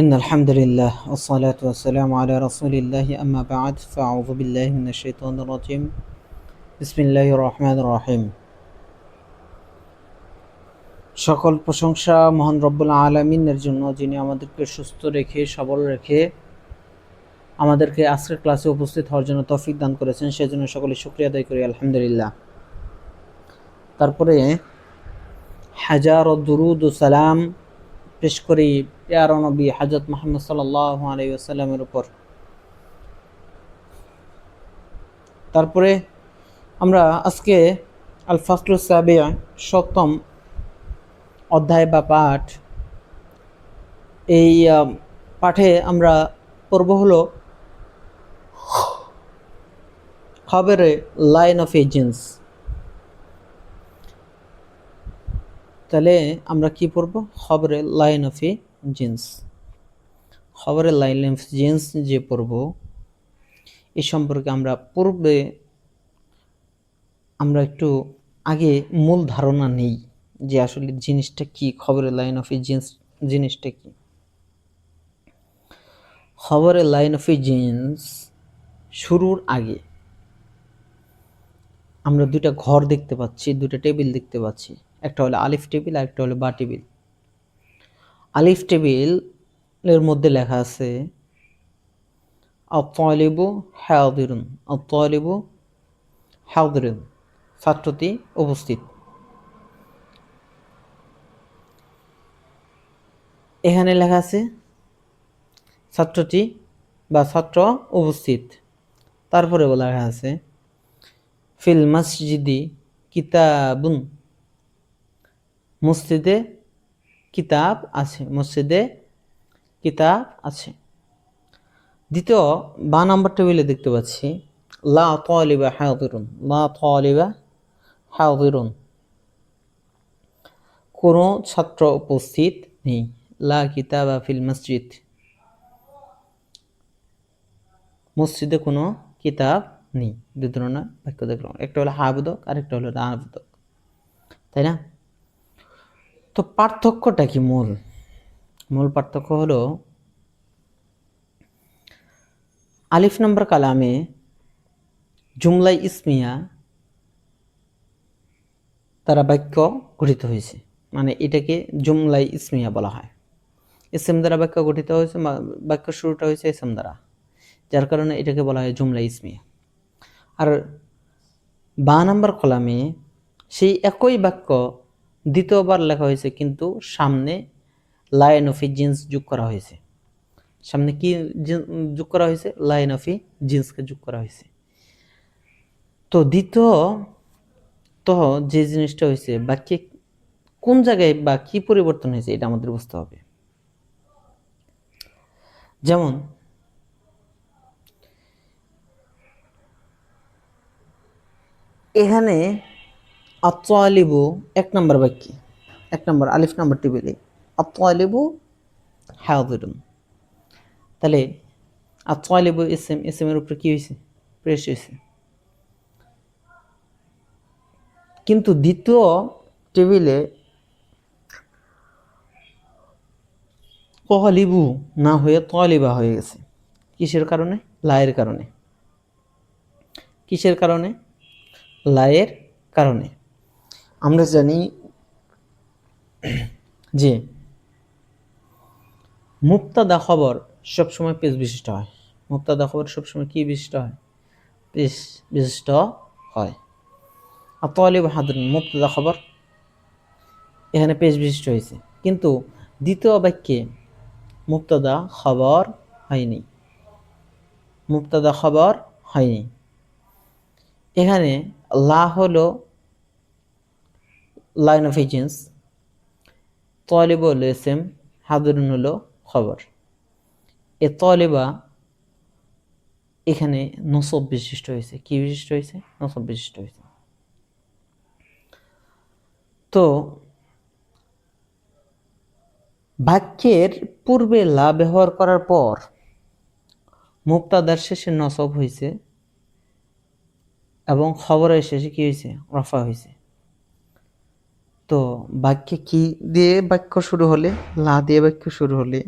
إن الحمد لله والصلاة والسلام على رسول الله أما بعد فأعوذ بالله من الشيطان الرجيم بسم الله الرحمن الرحيم সকল প্রশংসা মহান রব্বুল আলামিনের জন্য, যিনি আমাদেরকে সুস্থ রেখে সবল রেখে আমাদেরকে আজকের ক্লাসে উপস্থিত হওয়ার জন্য তৌফিক দান করেছেন। সেজন্য সকলে শুকরিয়া আদায় করি, আলহামদুলিল্লাহ। তারপরে হাজার ও দুরুদ ও সালাম পেশ করি প্যারা নবী হযরত মুহাম্মদ সাল্লাল্লাহু আলাইহি ওয়াসাল্লামের উপর। তারপরে আমরা আজকে আল ফাসলুস সাবিআ, সপ্তম অধ্যায় বা পাঠ, এই পাঠে আমরা পড়ব হলো খবরে লাইন অফ এজেন্স। তাহলে আমরা কি পড়ব? খবরে লাইন অফ এ জিন্স। খবরে লাইন অফ জিন্স যে পড়ব, এই সম্পর্কে আমরা পূর্বে আমরা একটু আগে মূল ধারণা নেই যে আসলে জিনিসটা কি, খবরে লাইন অফ এ জিন্স জিনিসটা কি। খবরে লাইন অফ এ জিন্স শুরুর আগে আমরা দুইটা ঘর দেখতে পাচ্ছি, দুইটা টেবিল দেখতে পাচ্ছি। একটা হলো আলিফ টেবিল আর একটা হলো বা টেবিল। আলিফ টেবিলের মধ্যে লেখা আছে আত-তালিবু হাযিরুন, আত-তালিবু হাযিরুন, ছাত্রটি উপস্থিত। এখানে লেখা আছে ছাত্রটি বা ছাত্র উপস্থিত। তারপরে লেখা আছে ফিল মসজিদি কিতাবুন, মসজিদে কিতাব আছে, মসজিদে কিতাব আছে। দ্বিতীয় বা নাম্বার টেবিলে দেখতে পাচ্ছি লা তালিবা হাযিরুন, লা তালিবা হাযিরুন, কোনো ছাত্র উপস্থিত নেই। লা কিতাবা ফিল মসজিদ, মসজিদে কোনো কিতাব নেই। দুই ধরনের বাক্য দেখলাম, একটা হলো হাবোধক আর একটা হলো নাবোধক, তাই না? তো পার্থক্যটা কি? মূল পার্থক্য হলো আলিফ নম্বর কালামে জুমলাই ইসমিয়া তারা বাক্য গঠিত হয়েছে, মানে এটাকে জুমলাই ইসমিয়া বলা হয়। ইসম দ্বারা বাক্য গঠিত হয়েছে, বাক্য শুরুটা হয়েছে ইসম দ্বারা, যার কারণে এটাকে বলা হয় জুমলাই ইসমিয়া। আর বা নাম্বার কলামে সেই একই বাক্য দ্বিতীয়বার লেখা হয়েছে, কিন্তু সামনে লাইন অফ এ জিন্স যোগ করা হয়েছে। সামনে কি যোগ করা হয়েছে? লাইন অফ এ জিন্সকে যোগ করা হয়েছে। তো দ্বিতীয় তো যে জিনিসটা হয়েছে, বাক্যে কোন জায়গায় বা কি পরিবর্তন হয়েছে, এটা আমাদের বুঝতে হবে। যেমন এখানে আত-তালিবু এক নম্বর বাক্যে, এক নম্বর আলিফ নম্বর টেবিলে আত-তালিবু হাযিরুন। তাহলে আত-তালিবু ইসমের উপরে কি হয়েছে? প্রেস হয়েছে। কিন্তু দ্বিতীয় টেবিলে তালিবু না হয়ে তালিবা হয়ে গেছে। কিসের কারণে? লায়ের কারণে। কিসের কারণে? লায়ের কারণে। আমরা জানি যে মুবতাদা খবর সবসময় পেশ বিশিষ্ট হয়। মুবতাদা খবর সবসময় কি বিশিষ্ট হয়? পেশ বিশিষ্ট হয়। আত-তালিব হাযিরুন মুবতাদা খবর, এখানে পেশ বিশিষ্ট হয়েছে, কিন্তু দ্বিতীয় বাক্যে মুবতাদা খবর হয়নি, মুবতাদা খবর হয়নি। এখানে লা হলো লাইন অফ এজেন্স, তালিব হলো ইসম, হাযিরুন হলো খবর। এ তালিবা এখানে নসব বিশিষ্ট হয়েছে। কি বিশিষ্ট হয়েছে? নসব বিশিষ্ট হয়েছে। তো বাক্যের পূর্বে লা ব্যবহার করার পর মুবতাদার শেষে নসব হয়েছে এবং খবরের শেষে কি হয়েছে? রফা হয়েছে। তো বাক্যে কি দিয়ে বাক্য শুরু হলে? লা দিয়ে বাক্য শুরু হলে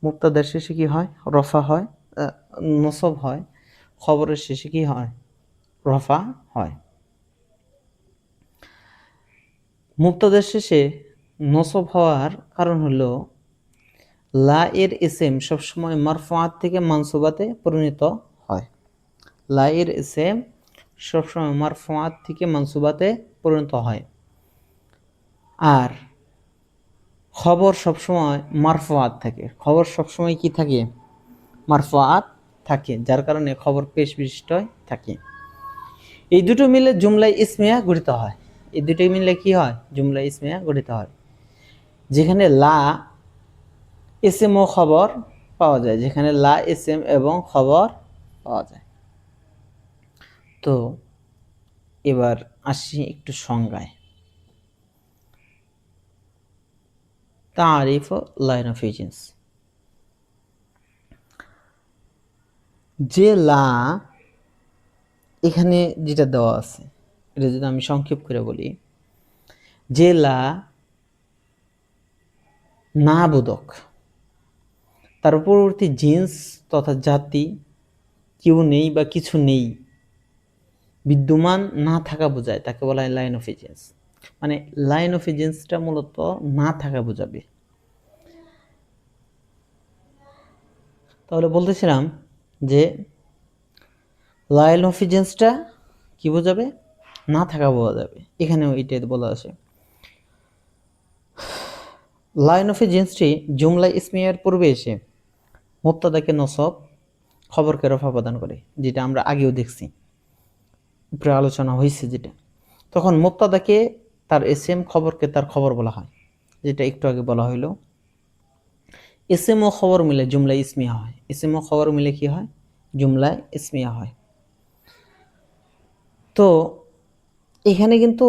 মুবতাদার শেষে কি হয়? রফা হয়, নসব হয়। খবরের শেষে কি হয়? রফা হয়। মুবতাদার শেষে নসব হওয়ার কারণ হলো লা এর ইসেম সবসময় মারফুআত থেকে মানসুবাতে পরিণত হয়। লা এর ইসেম সবসময় মারফুআত থেকে মানসুবাতে পরিণত হয়। আর খবর সবসময় মারফুআত থাকে। খবর সবসময় কি থাকে? মারফুআত থাকে, যার কারণে খবর পেশ বিশিষ্ট থাকে। এই দুটো মিলে জুমলায় ইসমিয়া গঠিত হয়। এই দুটো মিলে কি হয়? জুমলায় ইসমিয়া গঠিত হয়, যেখানে লা ইসেম ও খবর পাওয়া যায়, যেখানে লা ইসেম এবং খবর পাওয়া যায়। তো এবার আসি একটু সংজ্ঞায়। তারিফ লাইন অফ এজেন্স। যে লা এখানে যেটা দেওয়া আছে, এটা যদি আমি সংক্ষেপ করে বলি, যে লা না বোধক, তার পরবর্তী জিন্স তথা জাতি কেউ নেই বা কিছু নেই, বিদ্যমান না থাকা বোঝায়, তাকে বলা হয় লাইন অফ এজেন্স। মানে লাইন অফ এজেন্সটা মূলত না থাকা বোঝাবে। তাহলে বলতেছিলাম যে লাইন অফ এজেন্সটা কি বোঝাবে? না থাকা বোঝাবে। এখানেও এটাই বলা আছে। লাইন অফ এজেন্সটি জুমলা ইসমিয়ার পূর্বে এসে মুবতাদাকে নসব, খবরকে রফা প্রদান করে, যেটা আমরা আগেও দেখছি, উপরে আলোচনা হয়েছে যেটা। তখন মুবতাদাকে তার এসএম, খবরকে তার খবর বলা হয়, যেটা একটু আগে বলা হইল। এসএম ও খবর মিলে জুমলা ইসমিয়া হয়। এসএম ও খবর মিলে কি হয়? জুমলায় ইসমিয়া হয়। তো এখানে কিন্তু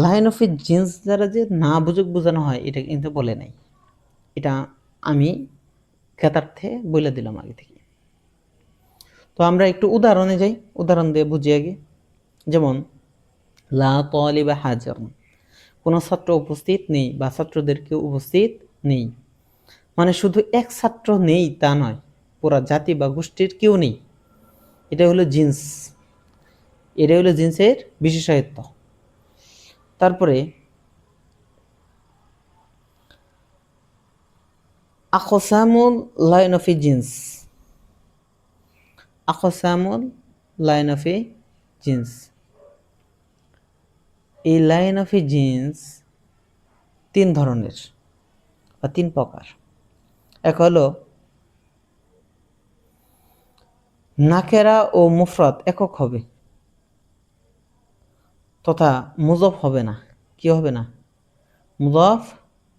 লাইন অফ এ জিন্স দ্বারা যে না বুঝুক বোঝানো হয়, এটা কিন্তু বলে নাই। এটা আমি জ্ঞাতার্থে বলে দিলাম আগে থেকে। তো আমরা একটু উদাহরণে যাই, উদাহরণ দিয়ে বুঝি আগে। যেমন লা তালিবা হাজার, কোনো ছাত্র উপস্থিত নেই বা ছাত্রদেরকে উপস্থিত নেই। মানে শুধু এক ছাত্র নেই তা নয়, পুরা জাতি বা গোষ্ঠীর কেউ নেই। এটা হলো জিন্স, এটা হলো জিন্সের বিশেষায়িত্ব। তারপরে আকসামুল লাইন অফ এ জিন্স, আকসামুল লাইন অফ এ জিন্স, এই লাইন অফ এ জিন্স তিন ধরনের বা তিন প্রকার। এক হলো নাকেরা ও মুফরাদ একক হবে তথা মুজফ হবে না। কি হবে না? মুজফ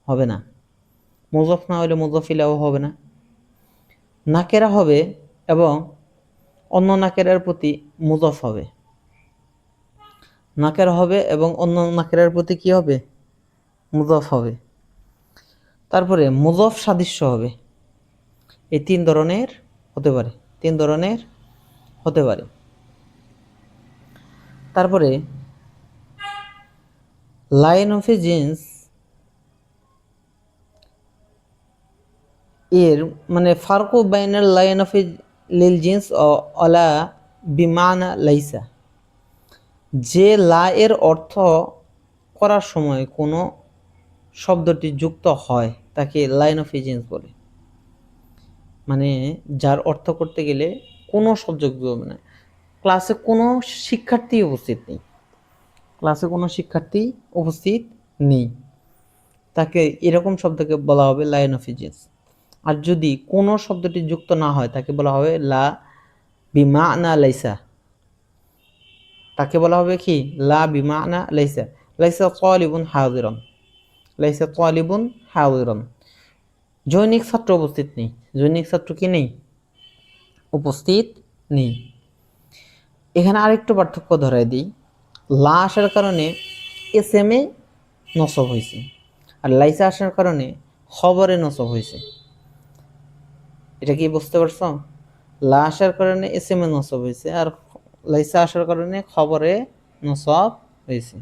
হবে না। মুজফ না হলে মুজফ ইলাহ হবে না। নাকেরা হবে এবং অন্য নাকেরার প্রতি মুজফ হবে। নাকেরা হবে এবং অন্য নাকেরার প্রতি কি হবে? মুজফ হবে। তারপরে মুজফ সাদৃশ্য হবে। এই তিন ধরনের হতে পারে, তিন ধরনের হতে পারে। তারপরে লাইন অফ এ জিন্স এর মানে ফারকু বাইনাল লাইন অফ এ লিল জিন্স ও অলা বিমানা লাইসা, যে লা এর অর্থ করার সময় কোনো শব্দটি যুক্ত হয় তাকে লাইন অফ এ জিন্স বলে। মানে যার অর্থ করতে গেলে কোনো শব্দ যুক্ত হবে না। ক্লাসে কোনো শিক্ষার্থী উপস্থিত নেই, ক্লাসে কোনো শিক্ষার্থী উপস্থিত নেই, তাকে এরকম শব্দকে বলা হবে লাইন অফ এ জিন্স। আর যদি কোনো শব্দটি যুক্ত না হয় তাকে বলা হবে লা বিমানা লাইসা, তাকে বলা হবে কি? লা বিমানা লাইসা। লাইসা তালিবুন হাজিরান, লাইসা তালিবুন হাজিরান, জৈনিক ছাত্র উপস্থিত নেই। জৈনিক ছাত্র কি নেই? উপস্থিত নেই। এখানে আরেকটু পার্থক্য ধরাই দিই। লা আসার কারণে এস এম এ নসব হয়েছে, আর লাইসা আসার কারণে খবরে নসব হয়েছে। এটা কি বুঝতে পারছো? লা আসার কারণে এস এম এ নসব হয়েছে, আর লাইসা আসার কারণে খবরে নসব হয়েছে।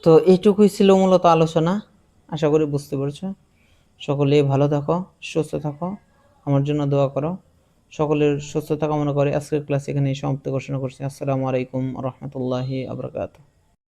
তো এইটুকুই ছিল মূলত আলোচনা, আশা করি বুঝতে পারছো। সকলেই ভালো থাকো, সুস্থ থাকো, আমার জন্য দোয়া করো। সকলের সুস্থতা কামনা করে আজকের ক্লাস এখানেই সমাপ্ত ঘোষণা করছি। আসসালামু আলাইকুম ওয়া রাহমাতুল্লাহি ওয়া বারাকাতুহু।